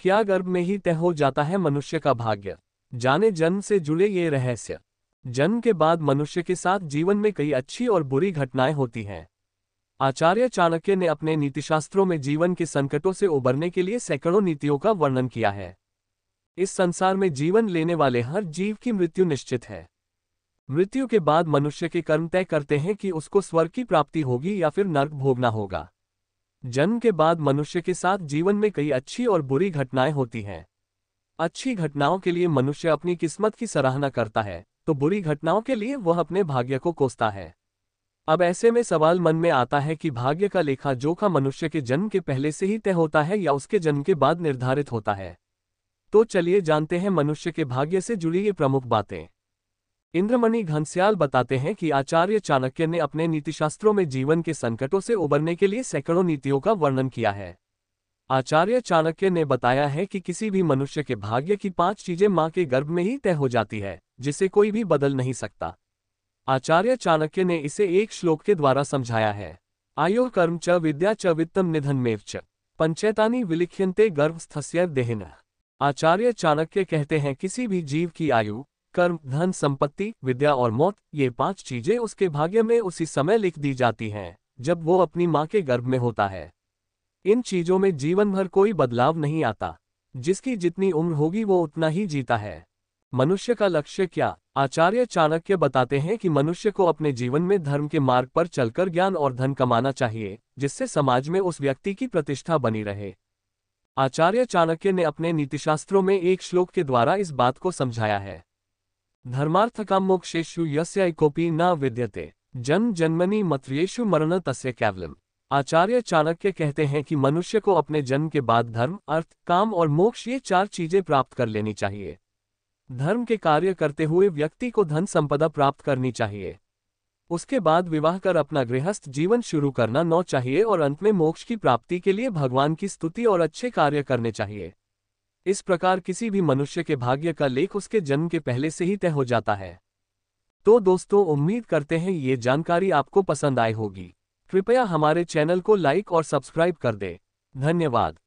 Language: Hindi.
क्या गर्भ में ही तय हो जाता है मनुष्य का भाग्य? जाने जन्म से जुड़े ये रहस्य। जन्म के बाद मनुष्य के साथ जीवन में कई अच्छी और बुरी घटनाएं होती हैं। आचार्य चाणक्य ने अपने नीतिशास्त्रों में जीवन के संकटों से उबरने के लिए सैकड़ों नीतियों का वर्णन किया है। इस संसार में जीवन लेने वाले हर जीव की मृत्यु निश्चित है। मृत्यु के बाद मनुष्य के कर्म तय करते हैं कि उसको स्वर्ग की प्राप्ति होगी या फिर नर्क भोगना होगा। जन्म के बाद मनुष्य के साथ जीवन में कई अच्छी और बुरी घटनाएं होती हैं। अच्छी घटनाओं के लिए मनुष्य अपनी किस्मत की सराहना करता है, तो बुरी घटनाओं के लिए वह अपने भाग्य को कोसता है। अब ऐसे में सवाल मन में आता है कि भाग्य का लेखा जोखा मनुष्य के जन्म के पहले से ही तय होता है या उसके जन्म के बाद निर्धारित होता है। तो चलिए जानते हैं मनुष्य के भाग्य से जुड़ी ये प्रमुख बातें। इंद्रमणि घनश्याल बताते हैं कि आचार्य चाणक्य ने अपने नीतिशास्त्रों में जीवन के संकटों से उबरने के लिए सैकड़ों नीतियों का वर्णन किया है। आचार्य चाणक्य ने बताया है कि किसी भी मनुष्य के भाग्य की 5 चीजें मां के गर्भ में ही तय हो जाती है, जिसे कोई भी बदल नहीं सकता। आचार्य चाणक्य ने इसे एक श्लोक के द्वारा समझाया है। आयो कर्म च विद्या च वित्तम निधनमेव च पंचैतानि विलिख्यन्ते गर्भस्थस्य देहिनः। आचार्य चाणक्य कहते हैं किसी भी जीव की आयु, कर्म, धन, संपत्ति, विद्या और मौत, ये 5 चीजें उसके भाग्य में उसी समय लिख दी जाती हैं जब वो अपनी मां के गर्भ में होता है। इन चीजों में जीवन भर कोई बदलाव नहीं आता। जिसकी जितनी उम्र होगी वो उतना ही जीता है। मनुष्य का लक्ष्य क्या? आचार्य चाणक्य बताते हैं कि मनुष्य को अपने जीवन में धर्म के मार्ग पर चलकर ज्ञान और धन कमाना चाहिए, जिससे समाज में उस व्यक्ति की प्रतिष्ठा बनी रहे। आचार्य चाणक्य ने अपने नीतिशास्त्रों में एक श्लोक के द्वारा इस बात को समझाया है। धर्मार्थकाम मोक्षेषु यस्य कोपि न विद्यते जन्म जन्मनि मर्त्येषु मरण तस्य केवलम्। आचार्य चाणक्य कहते हैं कि मनुष्य को अपने जन्म के बाद धर्म, अर्थ, काम और मोक्ष, ये 4 चीजें प्राप्त कर लेनी चाहिए। धर्म के कार्य करते हुए व्यक्ति को धन संपदा प्राप्त करनी चाहिए। उसके बाद विवाह कर अपना गृहस्थ जीवन शुरू करना न चाहिए और अंत में मोक्ष की प्राप्ति के लिए भगवान की स्तुति और अच्छे कार्य करने चाहिए। इस प्रकार किसी भी मनुष्य के भाग्य का लेख उसके जन्म के पहले से ही तय हो जाता है। तो दोस्तों, उम्मीद करते हैं ये जानकारी आपको पसंद आई होगी। कृपया हमारे चैनल को लाइक और सब्सक्राइब कर दें। धन्यवाद।